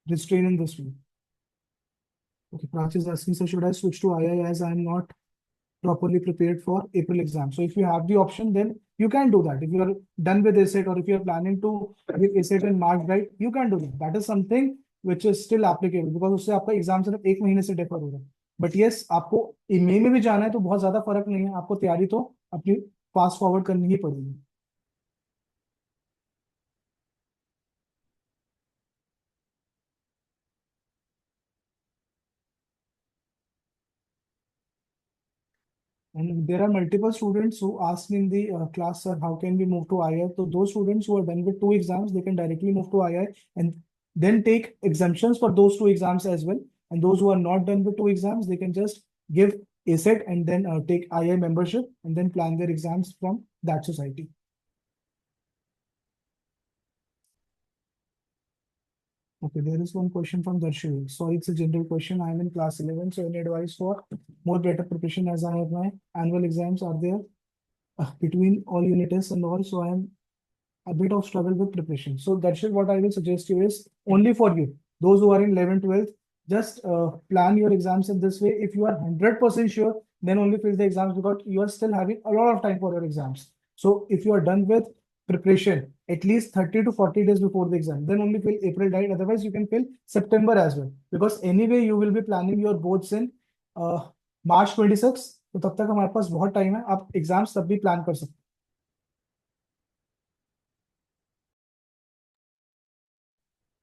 restrain in this way. Okay, Prachi is asking, so should I switch to II as I am not properly prepared for April exam? So if you have the option, then you can do that. If you are done with ACET or if you are planning to give ACET in March, right, you can do that. That is something which is still applicable because उससे आपका exam सिर्फ एक महीने से differ हो रहा है. But yes, आपको मई में भी जाना है तो बहुत ज्यादा फर्क नहीं है. आपको तैयारी तो अपनी फास्ट फॉरवर्ड करनी ही पड़ेगी. And there are multiple students who ask me in the class, sir, how can we move to II? So those students who are done with two exams, they can directly move to II and then take exemptions for those two exams as well. And those who are not done with two exams, they can just give ACET and then take II membership and then plan their exams from that society. Okay, there is one question from Darshil. Sorry, it's a general question. I am in class 11, so any advice for more better preparation as I have my annual exams are there between all unit tests and all, so I am a bit of struggle with preparation. So that's what I will suggest you is only for you, those who are in 11th, 12th, just plan your exams in this way. If you are 100% sure, then only fill the exams because you are still having a lot of time for your exams. So if you are done with preparation at least 30 to 40 days before the exam, then only fill April date. Otherwise, you can fill September as well because anyway you will be planning your boards in March 26. तो तब तक हमारे पास बहुत time है, आप exams तब भी plan कर सकते हैं.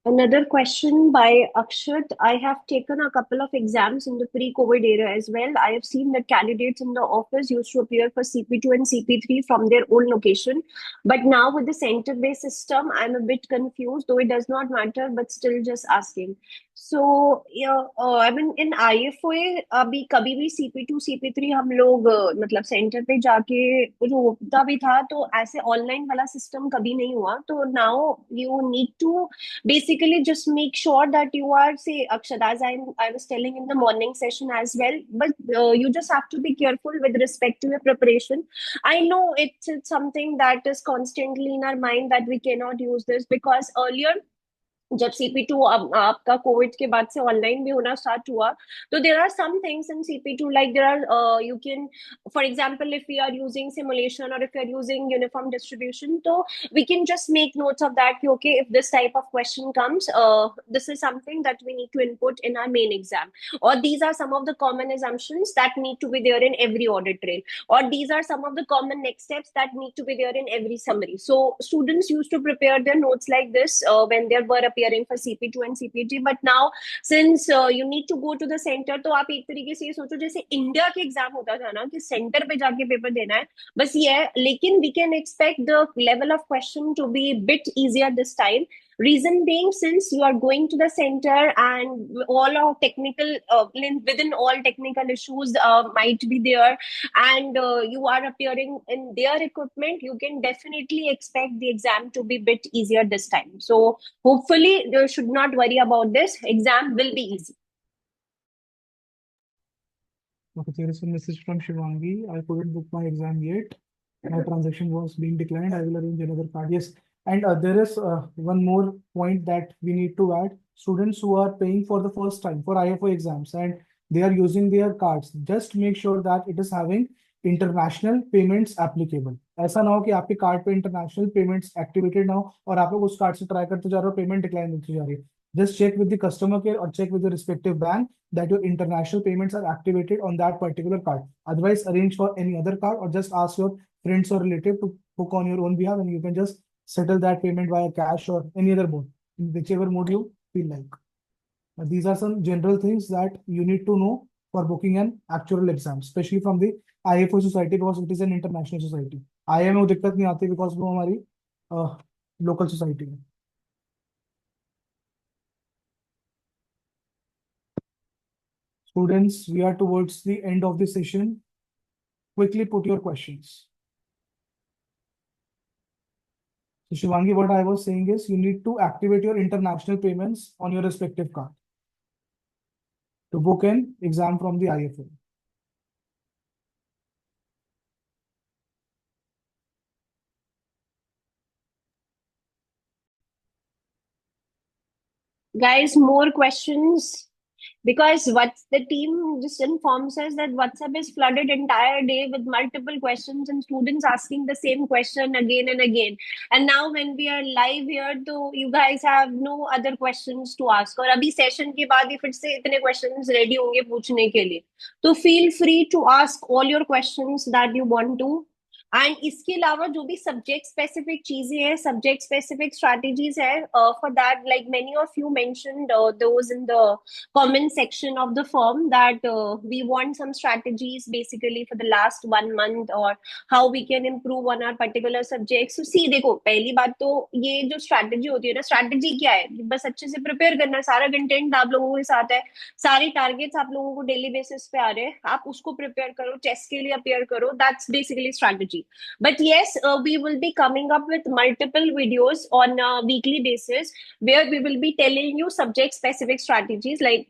Another question by Akshat. I have taken a couple of exams in the pre-COVID era as well. I have seen that candidates in the office used to appear for CP2 and CP3 from their own location. But now with the center-based system, I'm a bit confused, though it does not matter, but still just asking. So, yeah, I mean, in IFOA, अभी कभी भी CP2, CP3 हम लोग मतलब centre पे जाके जो होता भी था तो ऐसे ऑनलाइन वाला सिस्टम कभी नहीं हुआ. तो now you need to basically just make sure that you are, say, Akshat, as I was telling in the morning session as well, but you just have to be careful with respect to your preparation. I know it's something that is constantly in our mind that we cannot use this because earlier जब CP2 आपका Covid के बाद से online भी होना start हुआ तो there are some things in CP2 like there are you can for example if we are using simulation और if you are using uniform distribution तो we can just make notes of that कि okay if this type of question comes this is something that we need to input in our main exam or these are some of the common assumptions that need to be there in every audit trail or these are some of the common next steps that need to be there in every summary. So students used to prepare their notes like this when they were appearing for CP2 and CPT, but now since you need to go to the center तो आप एक तरीके से ये सोचो जैसे India के exam होता था ना कि सेंटर पे जाके पेपर देना है बस ये है. लेकिन we can expect the level of question to be a bit easier this time. Reason being, since you are going to the center and all our technical within all technical issues might be there and you are appearing in their equipment, you can definitely expect the exam to be a bit easier this time. So hopefully you should not worry about this. Exam will be easy. Okay, there is a message from Shivangi. I couldn't book my exam yet. My transaction was being declined. I will arrange another card. Yes, and there is one more point that we need to add. Students who are paying for the first time for IFO exams and they are using their cards, just make sure that it is having international payments applicable. ऐसा ना हो कि आपके card पे international payments activated ना हो और आप लोग उस कार्ड से ट्राई करते जा रहे हो, पेमेंट डिक्लाइन होती जा रही है. Just check with the customer care or check with the respective bank that your international payments are activated on that particular card. Otherwise, arrange for any other card or just ask your friends or relative to book on your own behalf and you can just settle that payment via cash or any other mode, in whichever mode you feel like. These are some general things that you need to know for booking an actual exam, especially from the IFO society because it is an international society. IA में वो दिक्कत नहीं आती because वो हमारी local society है. Students, we are towards the end of the session. Quickly put your questions. So Shivangi, what I was saying is you need to activate your international payments on your respective card to book an exam from the IFO. Guys, more questions because what's the team just informs us that WhatsApp is flooded entire day with multiple questions and students asking the same question again and again. And now when we are live here, तो you guys have no other questions to ask. और अभी session के बाद ही फिर से इतने questions ready होंगे पूछने के लिए. तो feel free to ask all your questions that you want to. And इसके अलावा जो भी सब्जेक्ट स्पेसिफिक चीजें हैं, सब्जेक्ट स्पेसिफिक स्ट्रैटेजीज है, for that like many of you mentioned those in the comment section of the form that we want some strategies basically for the last 1 month or how we can improve on our particular subject. So see, देखो पहली बात तो ये जो strategy होती है ना, strategy क्या है, बस अच्छे से प्रिपेयर करना, सारा कंटेंट आप लोगों के साथ है, सारे टारगेट्स आप लोगों को डेली बेसिस पे आ रहे हैं, आप उसको प्रिपेयर करो, टेस्ट के लिए अपेयर करो, that's basically strategy. But yes, we will be coming up with multiple videos on a weekly basis where we will be telling you subject specific strategies. Like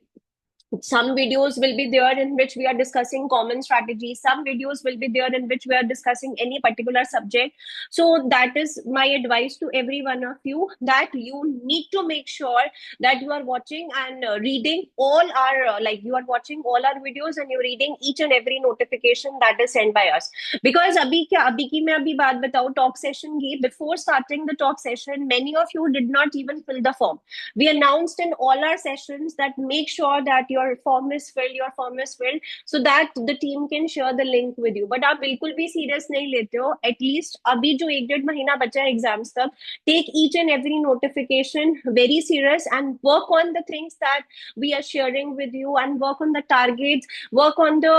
some videos will be there in which we are discussing common strategies, some videos will be there in which we are discussing any particular subject. So that is my advice to every one of you, that you need to make sure that you are watching and reading all our like you are watching all our videos and you're reading each and every notification that is sent by us. Because अभी क्या, अभी की मैं अभी बात बताऊं talk session की, before starting the talk session many of you did not even fill the form. We announced in all our sessions that make sure that your form is filled so that the team can share the link with you. But आप बिल्कुल भी serious नहीं लेते हो. At least अभी जो 1-1.5 महीना बचा है exams तक, take each and every notification very serious and work on the things that we are sharing with you, and work on the targets, work on the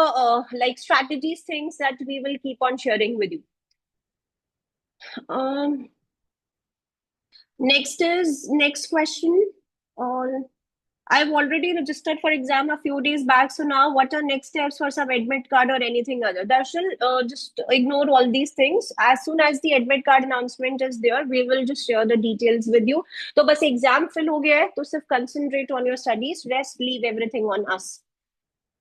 like strategies, things that we will keep on sharing with you. Next question. I've already registered for exam a few days back. So now what are next steps for some admit card or anything other? Darshil, just ignore all these things. As soon as the admit card announcement is there, we will just share the details with you. So बस exam fill हो गया है, तो सिर्फ concentrate on your studies. Rest, leave everything on us.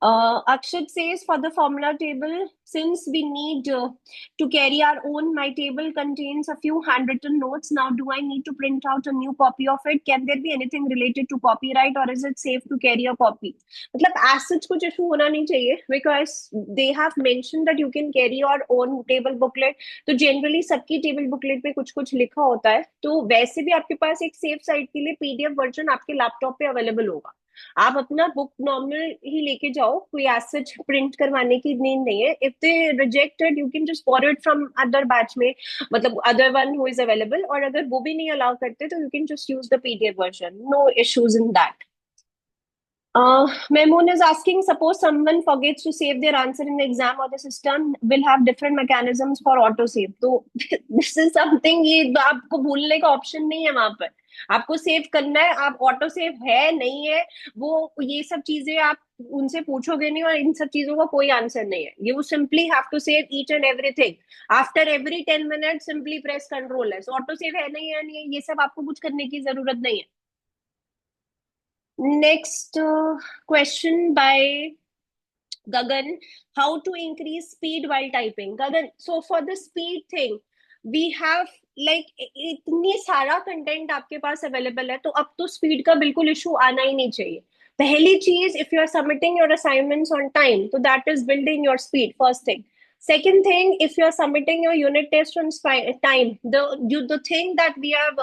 Akshat says, for the formula table, since we need to carry our own, my table contains a few handwritten notes. Now, do I need to print out a new copy of it? Can there be anything related to copyright, or is it safe to carry a copy? मतलब as such कुछ issue होना नहीं चाहिए, because they have mentioned that you can carry your own table booklet. तो generally सबकी table booklet पे कुछ कुछ लिखा होता है, तो वैसे भी आपके पास एक safe side के लिए PDF वर्जन आपके लैपटॉप पे अवेलेबल होगा. आप अपना बुक नॉर्मल ही लेके जाओ, कोई एज सच प्रिंट करवाने की नीड नहीं है. If they rejected, you can just borrow it from other batch में, मतलब other one who is available. और अगर वो भी नहीं अलाउ करते तो you can just use the PDF version. No issues in that. Memoon is asking, suppose someone forgets to save their answer in the exam, or the system will have different mechanisms for auto save. तो this is something, ये आपको भूलने का option नहीं है वहां पर. आपको सेव करना है, आप ऑटो सेव है नहीं है, वो ये सब चीजें आप उनसे पूछोगे नहीं, और इन सब चीजों का कोई आंसर नहीं है. You simply have to save each and everything. After every 10 minute simply press control S. Auto save है नहीं है, नहीं है, ये सब आपको कुछ करने की जरूरत नहीं है. Next question by Gagan. How to increase speed while typing? Gagan, so for the speed thing, we have like इतनी सारा कंटेंट आपके पास अवेलेबल है, तो अब तो स्पीड का बिल्कुल इशू आना ही नहीं चाहिए. पहली चीज, if you are submitting your assignments on time, तो that is building your speed, first thing. Second thing, if you are submitting your unit test on time, the thing that we have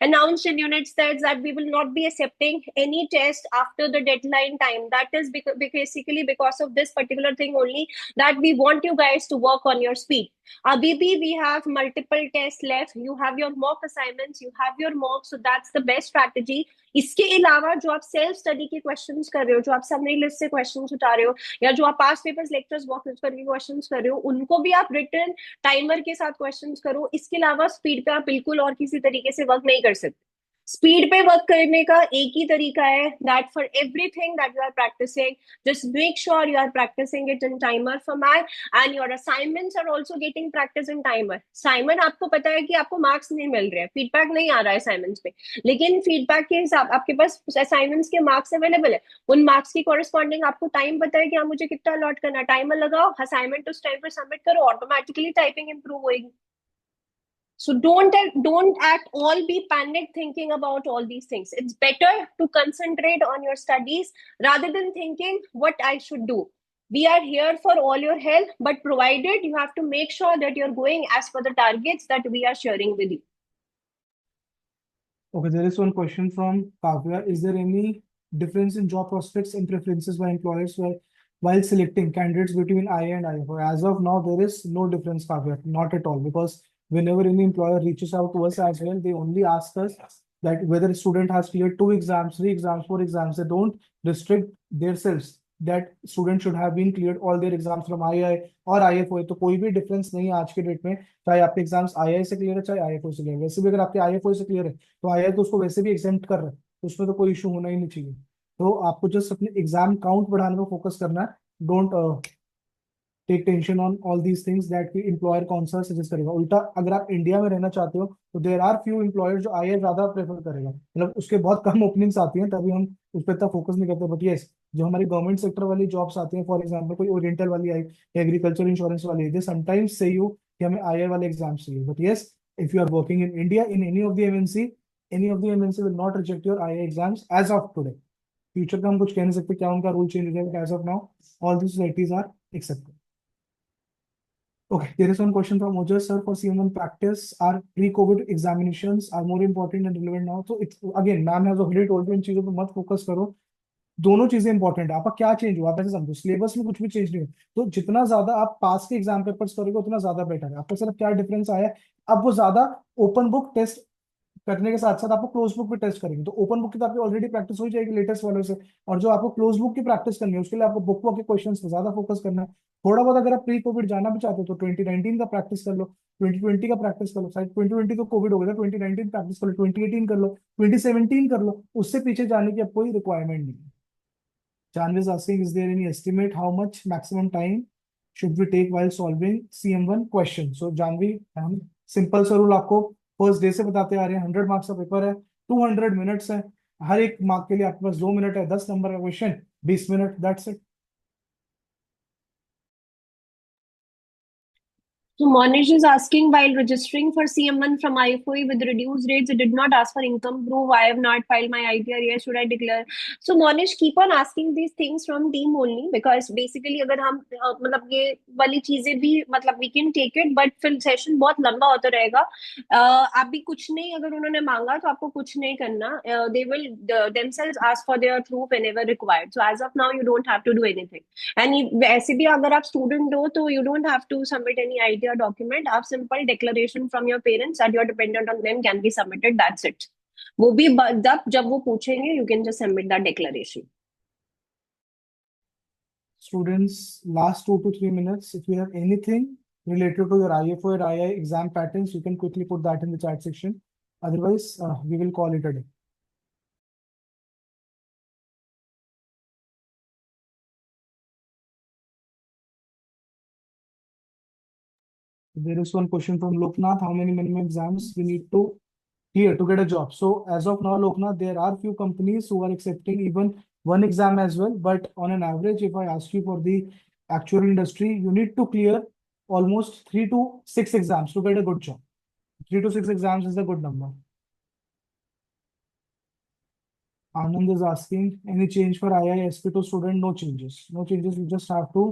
announced in unit tests that we will not be accepting any test after the deadline time. That is basically because of this particular thing only, that we want you guys to work on your speed. Abhi bhi we have multiple tests left. You have your mock assignments, you have your mock, so that's the best strategy. इसके अलावा जो आप self study के questions कर रहे हो, जो आप समरी लिस्ट से क्वेश्चंस उठा रहे हो, या जो आप पास्ट पेपर्स लेक्चर्स वॉक करके क्वेश्चंस कर रहे हो, उनको भी आप रिटर्न टाइमर के साथ क्वेश्चंस करो. इसके अलावा स्पीड पे आप बिल्कुल और किसी तरीके से वर्क नहीं कर सकते. स्पीड पे वर्क करने का एक ही तरीका है, that for everything that you are practising, just make sure you are practising it in timer format, and your assignments are also getting practice in timer. Assignment आपको पता है कि आपको मार्क्स नहीं मिल रहे हैं, फीडबैक नहीं आ रहा है असाइनमेंट्स पे, लेकिन फीडबैक के हिसाब आपके पास असाइनमेंट्स के मार्क्स अवेलेबल है. उन मार्क्स की कॉरेस्पॉन्डिंग आपको टाइम पता है कि आप मुझे कितना अलॉट करना है, टाइमर लगाओ, असाइनमेंट उस टाइम पर सबमिट करो, ऑटोमेटिकली टाइपिंग इंप्रूव होगी. So don't at all be panic thinking about all these things. It's better to concentrate on your studies rather than thinking what I should do. We are here for all your help, but provided you have to make sure that you're going as per the targets that we are sharing with you. Okay, there is one question from Kavya. Is there any difference in job prospects and preferences by employers where while selecting candidates between IA and IFO. As of now, there is no difference, Kavya, not at all, because whenever any employer reaches out to us as well, they only ask us that whether a student has cleared 2 exams, 3 exams, 4 exams. They don't restrict themselves that student should have been cleared all their exams from II और IFO. तो कोई भी difference नहीं है आज के date में, चाहे आपके एग्जाम्स II से क्लियर है चाहे IFO से क्लियर है। वैसे भी अगर आपके IFO से क्लियर है तो II तो उसको वैसे भी एग्जेम्प्ट कर रहा है, तो उसमें तो कोई इशू होना ही नहीं चाहिए। तो आपको जस्ट अपने एग्जाम काउंट बढ़ाने पर फोकस करना है। Don't take tension on all these things that कि एम्प्लॉयर कौन सा सजेस्ट करेगा। उल्टा अगर आप इंडिया में रहना चाहते हो तो देर आर फ्यू एम्प्लॉयर जो आई ज्यादा प्रेफर करेगा, मतलब उसके बहुत कम ओपनिंग्स आती हैं, तभी हम उस पर इतना फोकस नहीं करते। बट येस, जो हमारी गवर्नमेंट सेक्टर वाली जॉब्स आती हैं, फॉर एग्जाम्पल कोई ओरिएंटल वाली आई, एग्रीकल्चर इंश्योरेंस वाली, दे समटाइम्स से यू कि हमें आई वाले एग्जाम चाहिए। But yes, if you are working in India in any of the MNC will not reject your I exams as of today. Future का हम कुछ कह नहीं सकते, क्या उनका रूल चेंज हो जाएगा, as of now all the societies are accepted. Okay, there is one question from Ojas sir. For CM1 practice, are pre-COVID examinations are more important and relevant now? So it's again, ma'am has already told you इन चीजों पे मत focus करो। दोनों चीजें important है। आपका क्या change हुआ आप ऐसे समझो, सिलेबस में कुछ भी चेंज नहीं हुआ, तो जितना ज्यादा आप पास के एग्जाम पेपर्स करोगे उतना ज्यादा बेटर है। आपको सिर्फ क्या डिफरेंस आया है, अब वो ज्यादा ओपन बुक टेस्ट करने के साथ साथ आपको क्लोज बुक भी टेस्ट करेंगे। तो ओपन बुक की तो आपकी ऑलरेडी प्रैक्टिस हो जाएगी लेटेस्ट वालों से, और जो आपको क्लोज बुक की प्रैक्टिस करनी है उसके लिए आपको बुक वॉक के क्वेश्चंस पे ज्यादा फोकस करना है। थोड़ा बहुत अगर आप प्री कोविड जाना भी चाहते हो तो 2019 का प्रैक्टिस कर लो, 2020 का प्रैक्टिस कर लो, शायद 2020 तो कोविड हो गया था, 2019 प्रैक्टिस कर लो, 2018 कर लो, 2017 कर लो। उससे पीछे जाने की अब कोई रिक्वायरमेंट नहीं है। Janvi is asking, is there any estimate how much maximum time should we take while solving CM1 question? So Janvi, हम सिंपल सा रूल आपको फर्स्ट डे से बताते आ रहे हैं। 100 मार्क्स का पेपर है, 200 मिनट्स है, हर एक मार्क के लिए आपके पास 2 मिनट है, 10 नंबर का question, 20 minute, that's it. So Monish is asking, while registering for CM1 from IFOE with reduced rates, it did not ask for income proof. I have not filed my ITR yet. Should I declare? So Monish, keep on asking these things from team only, because basically अगर हम मतलब ये वाली चीजें भी मतलब we can take it, but फिर session बहुत लंबा होता रहेगा। आप भी कुछ नहीं, अगर उन्होंने मांगा तो आपको कुछ नहीं करना। They will themselves ask for their proof whenever required. So as of now, you don't have to do anything. And वैसे भी अगर आप स्टूडेंट हो तो you don't have to submit any idea document. आप simple declaration from your parents that you are dependent on them can be submitted, that's it. वो भी जब वो पूछेंगे you can just submit that declaration. Students, last 2 to 3 minutes, if you have anything related to your IFO or II exam patterns, you can quickly put that in the chat section. Otherwise, we will call it a day. There is one question from Loknath. How many minimum exams we need to clear to get a job? So as of now, Loknath, there are few companies who are accepting even one exam as well. But on an average, if I ask you for the actual industry, you need to clear almost 3 to 6 exams to get a good job. 3 to 6 exams is a good number. Anand is asking, any change for IISP2 student? No changes. No changes. You just have to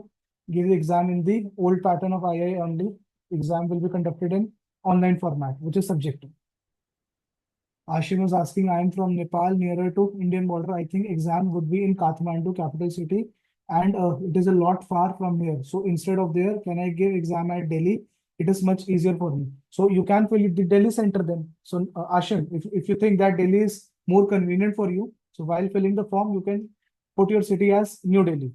give the exam in the old pattern of II only. Exam will be conducted in online format, which is subjective. Ashim is asking, I am from Nepal, nearer to Indian border. I think exam would be in Kathmandu, capital city, and it is a lot far from here. So instead of there, can I give exam at Delhi? It is much easier for me. So you can fill it the Delhi center then. So Ashim, if you think that Delhi is more convenient for you, so while filling the form, you can put your city as New Delhi.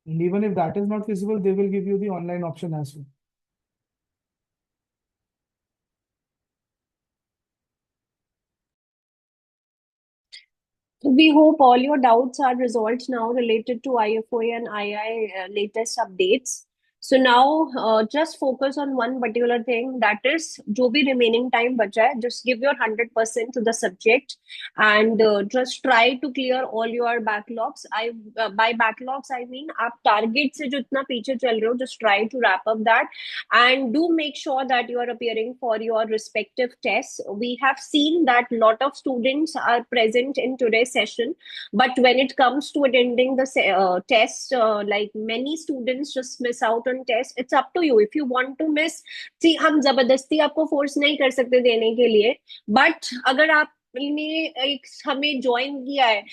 And even if that is not feasible, they will give you the online option as well. So we hope all your doubts are resolved now related to IFOA and II latest updates. So now just focus on one particular thing, that is जो भी remaining time बचा है, just give your 100% to the subject and just try to clear all your backlogs. By backlogs I mean आप target से जो इतना पीछे चल रहे हो, just try to wrap up that and do make sure that you are appearing for your respective tests. We have seen that lot of students are present in today's session, but when it comes to attending the test, like many students just miss out out on test. It's up to you. If you want to miss, see, हम जबरदस्ती आपको force नहीं कर सकते देने के लिए, but अगर आपने एक हमें ज्वाइन किया है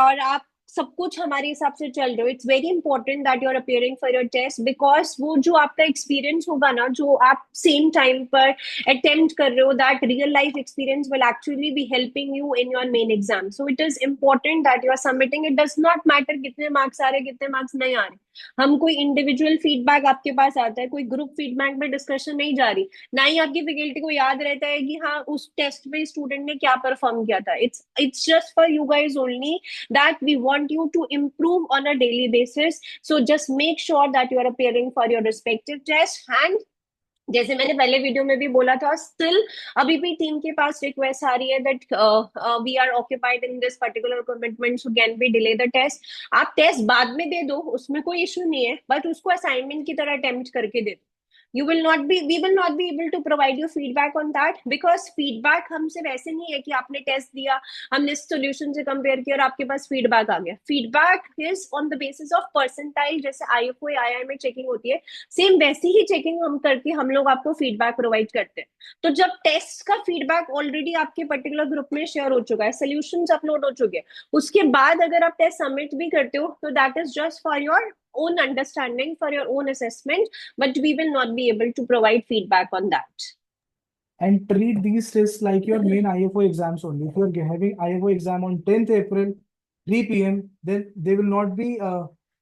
और आप सब कुछ हमारे हिसाब से चल रहे हो, it's very important that you are appearing for your test, because वो जो आपका एक्सपीरियंस होगा ना, जो आप सेम टाइम पर अटेम्प्ट कर रहे हो, that real life experience will actually be helping you in your main exam. So it is important that you are submitting. It does not matter कितने मार्क्स आ रहे, कितने मार्क्स नहीं आ रहे. हम कोई इंडिविजुअल फीडबैक आपके पास आता है, कोई ग्रुप फीडबैक में डिस्कशन नहीं जा रही, ना ही आपकी फैकल्टी को याद रहता है कि हाँ उस टेस्ट में स्टूडेंट ने क्या परफॉर्म किया था. It's just for you guys only, that we want you to improve on a daily basis. So just make sure that you are appearing for your respective test. And जैसे मैंने पहले video में भी बोला था, still अभी भी team के पास रिक्वेस्ट आ रही है that we are occupied in this particular commitment, so can be delay the test. आप टेस्ट बाद में दे दो, उसमें कोई इशू नहीं है, बट उसको असाइनमेंट की तरह अटेम्प्ट करके दे दो. You will not be, we will not be able to provide you feedback on that, because feedback हमसे वैसे नहीं है कि आपने टेस्ट दिया, हमने सॉल्यूशन से कंपेयर किया और आपके पास फीडबैक आ गया. Feedback is on the basis of percentile. जैसे IFOA II में चेकिंग होती है, सेम वैसी ही चेकिंग हम करके हम लोग आपको फीडबैक प्रोवाइड करते हैं. तो जब टेस्ट का फीडबैक ऑलरेडी आपके पर्टिकुलर ग्रुप में शेयर हो चुका है, सोल्यूशंस अपलोड हो चुके हैं, उसके बाद अगर आप टेस्ट सबमिट भी करते हो, तो that is just for your own understanding, for your own assessment, but we will not be able to provide feedback on that. And treat these tests like your main IFO exams only. If you are having IFO exam on 10th April, 3 p.m., then they will not be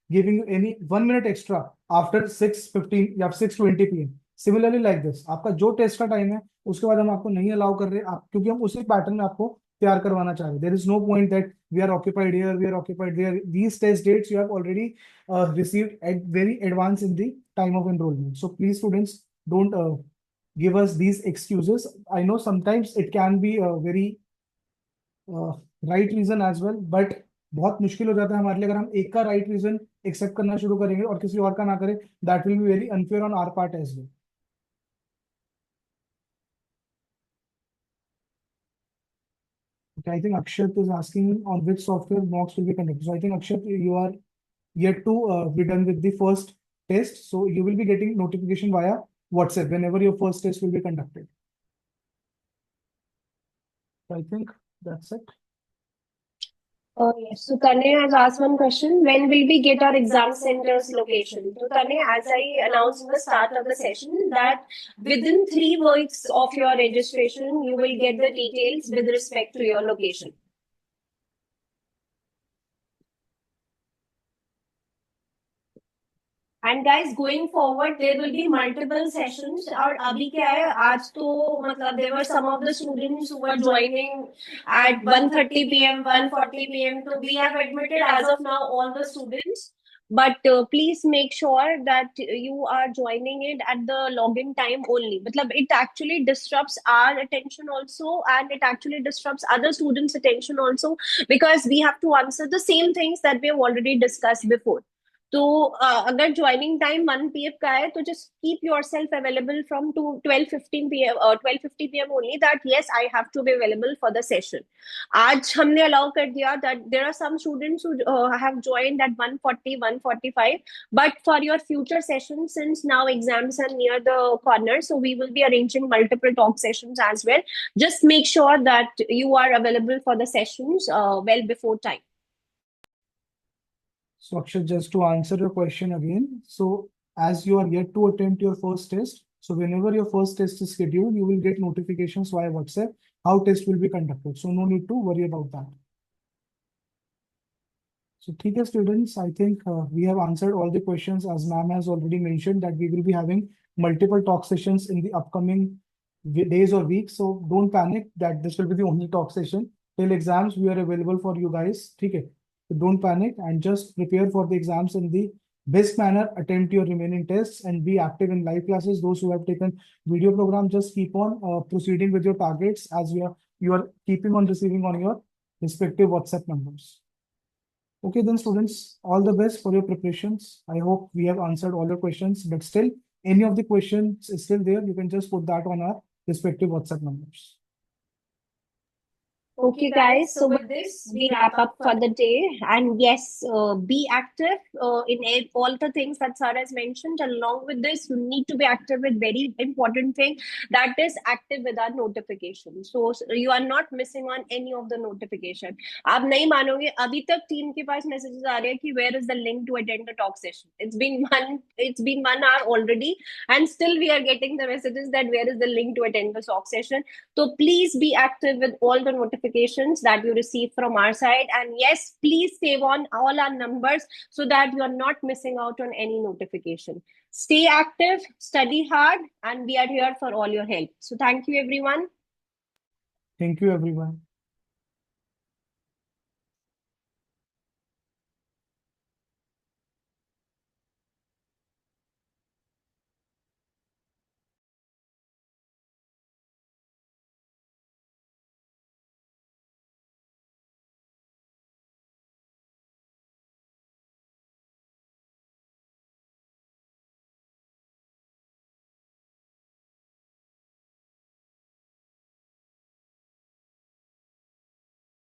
giving you any 1 minute extra after 6:15 या 6:20 p.m. Similarly like this, आपका जो test का time है उसके बाद हम आपको नहीं अलाउ कर रहे आप, क्योंकि हम उसी पैटर्न में आपको तैयार करवाना चाह रहे हैं. There is no point that we are occupied here, we are occupied there. These test dates you have already received at very advanced in the time of enrollment. So please students, don't give us these excuses. I know sometimes it can be a very right reason as well, but बहुत मुश्किल हो जाता है हमारे लिए अगर हम एक का right reason accept करना शुरू करेंगे और किसी और का ना करें. That will be very unfair on our part as well. Okay, I think Akshat is asking on which software mocks will be conducted. So I think Akshat, you are yet to be done with the first test. So you will be getting notification via WhatsApp whenever your first test will be conducted. So I think that's it. Yes. So Tanay has asked one question: when will we get our exam centers location? So Tanay, as I announced in the start of the session, that within 3 weeks of your registration, you will get the details with respect to your location. And guys, going forward, there will be multiple sessions. और अभी क्या है, आज तो मतलब there were some of the students who were joining at 1:30 p.m., 1:40 p.m. So we have admitted as of now all the students. But please make sure that you are joining it at the login time only. मतलब it actually disrupts our attention also, and it actually disrupts other students' attention also, because we have to answer the same things that we have already discussed before. तो अगर joining time 1 PM का है, तो just keep yourself available from 12:15 PM 12:50 PM only, that yes I have to be available for the session. आज हमने allow कर दिया that there are some students who have joined at 1:40 1:45, but for your future session, since now exams are near the corner, so we will be arranging multiple talk sessions as well. Just make sure that you are available for the sessions well before time. So Akshat, just to answer your question again, so as you are yet to attempt your first test, so whenever your first test is scheduled, you will get notifications via WhatsApp how test will be conducted. So no need to worry about that. So ठीक है students, I think we have answered all the questions, as ma'am has already mentioned that we will be having multiple talk sessions in the upcoming days or weeks. So don't panic that this will be the only talk session. Till exams, we are available for you guys. ठीक है. So don't panic and just prepare for the exams in the best manner. Attempt your remaining tests and be active in live classes. Those who have taken video program, just keep on proceeding with your targets as you are keeping on receiving on your respective WhatsApp numbers. Okay, then students, all the best for your preparations. I hope we have answered all your questions, but still, any of the questions is still there, you can just put that on our respective WhatsApp numbers. Okay, guys. So with this, we wrap up for the day. And yes, be active in all the things that Sarah has mentioned. Along with this, you need to be active with very important thing, that is active with our notification. So you are not missing on any of the notification. आप नहीं मानोगे, अभी तक team के पास messages आ रहे हैं कि where is the link to attend the talk session. It's been 1 hour already, and still we are getting the messages that where is the link to attend the talk session. So please be active with all the notifications that you receive from our side. And yes, please save on all our numbers so that you are not missing out on any notification. Stay active, study hard, and we are here for all your help. So thank you, everyone. Thank you, everyone.